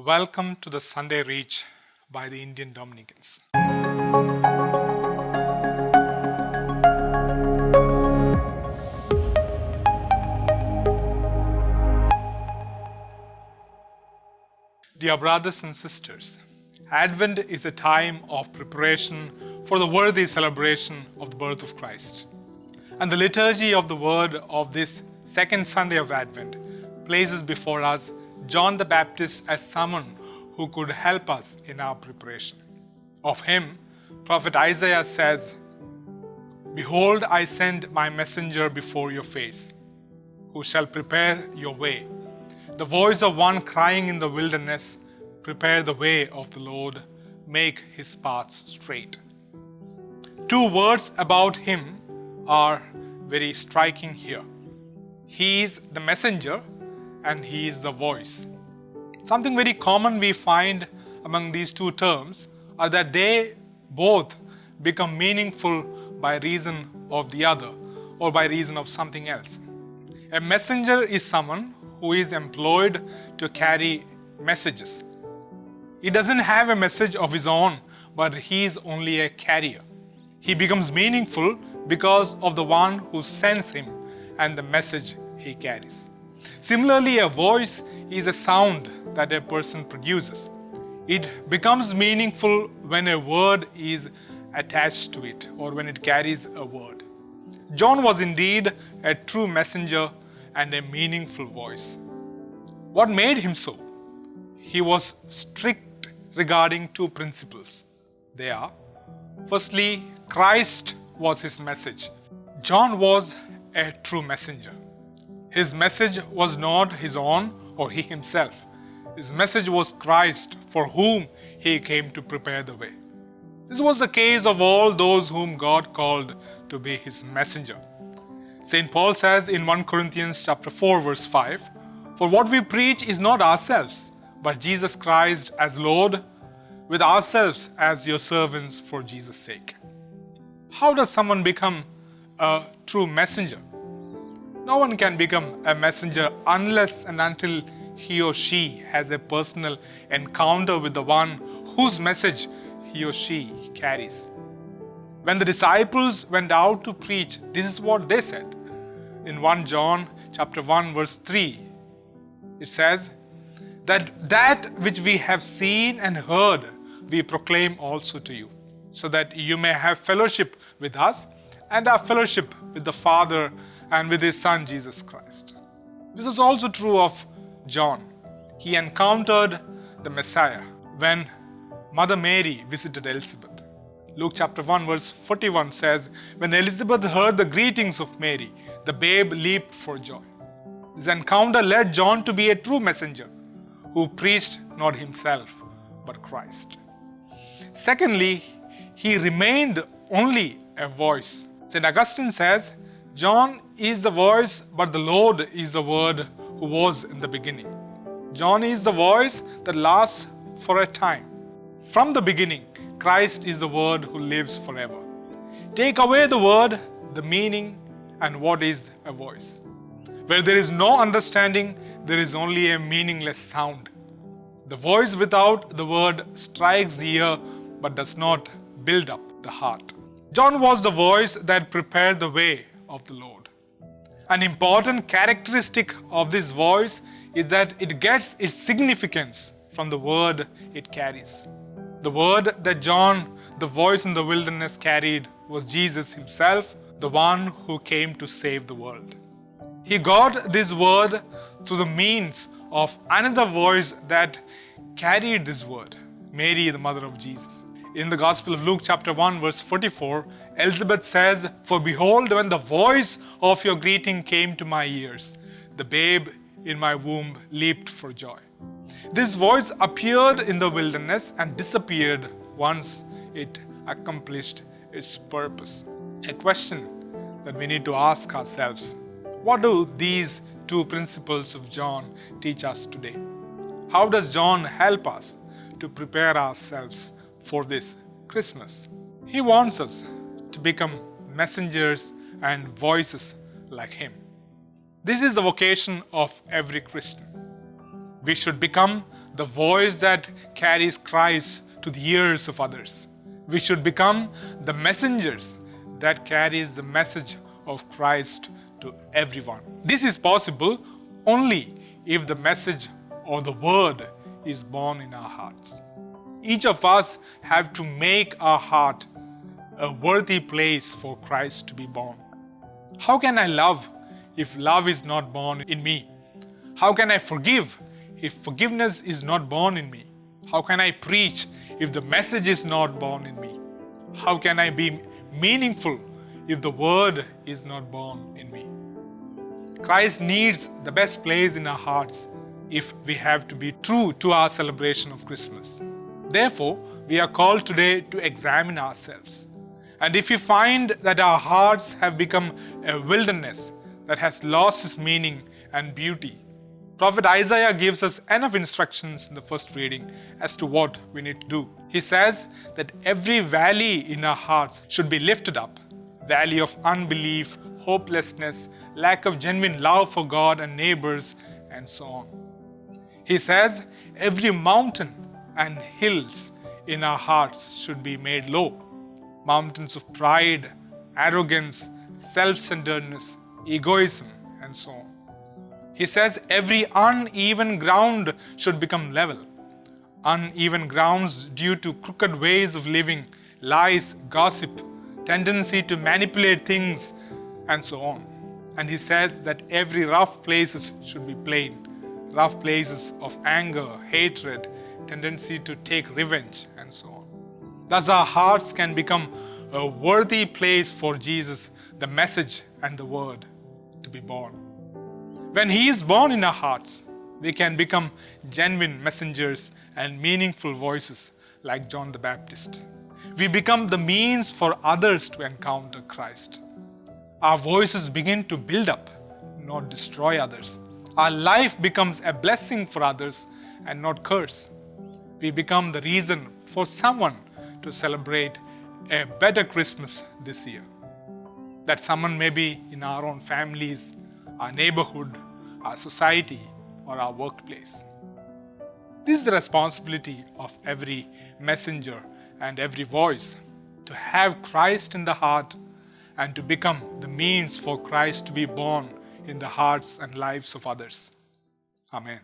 Welcome to the Sunday Reach by the Indian Dominicans. Dear brothers and sisters, Advent is a time of preparation for the worthy celebration of the birth of Christ. And the liturgy of the word of this second Sunday of Advent places before us John the Baptist as someone who could help us in our preparation. Of him, Prophet Isaiah says, "Behold, I send my messenger before your face, who shall prepare your way. The voice of one crying in the wilderness, prepare the way of the Lord, make his paths straight." Two words about him are very striking here. He is the messenger and he is the voice. Something very common we find among these two terms are that they both become meaningful by reason of the other or by reason of something else. A messenger is someone who is employed to carry messages. He doesn't have a message of his own, but he is only a carrier. He becomes meaningful because of the one who sends him and the message he carries. Similarly, a voice is a sound that a person produces. It becomes meaningful when a word is attached to it or when it carries a word. John was indeed a true messenger and a meaningful voice. What made him so? He was strict regarding two principles. They are, firstly, Christ was his message. John was a true messenger. His message was not his own or he himself. His message was Christ, for whom he came to prepare the way. This was the case of all those whom God called to be his messenger. St. Paul says in 1 Corinthians chapter 4 verse 5, "For what we preach is not ourselves, but Jesus Christ as Lord, with ourselves as your servants for Jesus' sake." How does someone become a true messenger? No one can become a messenger unless and until he or she has a personal encounter with the one whose message he or she carries. When the disciples went out to preach, this is what they said. In 1 John chapter 1 verse 3, it says that which we have seen and heard, we proclaim also to you, so that you may have fellowship with us and our fellowship with the Father and with his Son Jesus Christ. This is also true of John. He encountered the Messiah when Mother Mary visited Elizabeth. Luke chapter 1 verse 41 says, "When Elizabeth heard the greetings of Mary, the babe leaped for joy." This encounter led John to be a true messenger who preached not himself but Christ. Secondly, he remained only a voice. St. Augustine says, "John is the voice, but the Lord is the word who was in the beginning." John is the voice that lasts for a time. From the beginning, Christ is the word who lives forever. Take away the word, the meaning, and what is a voice? Where there is no understanding, there is only a meaningless sound. The voice without the word strikes the ear but does not build up the heart. John was the voice that prepared the way of the Lord. An important characteristic of this voice is that it gets its significance from the word it carries. The word that John, the voice in the wilderness, carried was Jesus himself, the one who came to save the world. He got this word through the means of another voice that carried this word, Mary, the mother of Jesus. In the Gospel of Luke chapter 1 verse 44, Elizabeth says, "For behold, when the voice of your greeting came to my ears, the babe in my womb leaped for joy." This voice appeared in the wilderness and disappeared once it accomplished its purpose. A question that we need to ask ourselves: what do these two principles of John teach us today? How does John help us to prepare ourselves for this Christmas? He wants us to become messengers and voices like him. This is the vocation of every Christian. We should become the voice that carries Christ to the ears of others. We should become the messengers that carries the message of Christ to everyone. This is possible only if the message or the word is born in our hearts. Each of us have to make our heart a worthy place for Christ to be born. How can I love if love is not born in me? How can I forgive if forgiveness is not born in me? How can I preach if the message is not born in me? How can I be meaningful if the word is not born in me? Christ needs the best place in our hearts if we have to be true to our celebration of Christmas. Therefore, we are called today to examine ourselves. And if we find that our hearts have become a wilderness that has lost its meaning and beauty, Prophet Isaiah gives us enough instructions in the first reading as to what we need to do. He says that every valley in our hearts should be lifted up. Valley of unbelief, hopelessness, lack of genuine love for God and neighbors, and so on. He says every mountain and hills in our hearts should be made low. Mountains of pride, arrogance, self-centeredness, egoism, and so on. He says every uneven ground should become level. Uneven grounds due to crooked ways of living, lies, gossip, tendency to manipulate things, and so on. And he says that every rough places should be plain. Rough places of anger, hatred, tendency to take revenge, and so on. Thus our hearts can become a worthy place for Jesus, the message and the word, to be born. When He is born in our hearts, we can become genuine messengers and meaningful voices like John the Baptist. We become the means for others to encounter Christ. Our voices begin to build up, not destroy others. Our life becomes a blessing for others and not curse. We become the reason for someone to celebrate a better Christmas this year. That someone may be in our own families, our neighborhood, our society, or our workplace. This is the responsibility of every messenger and every voice, to have Christ in the heart and to become the means for Christ to be born in the hearts and lives of others. Amen.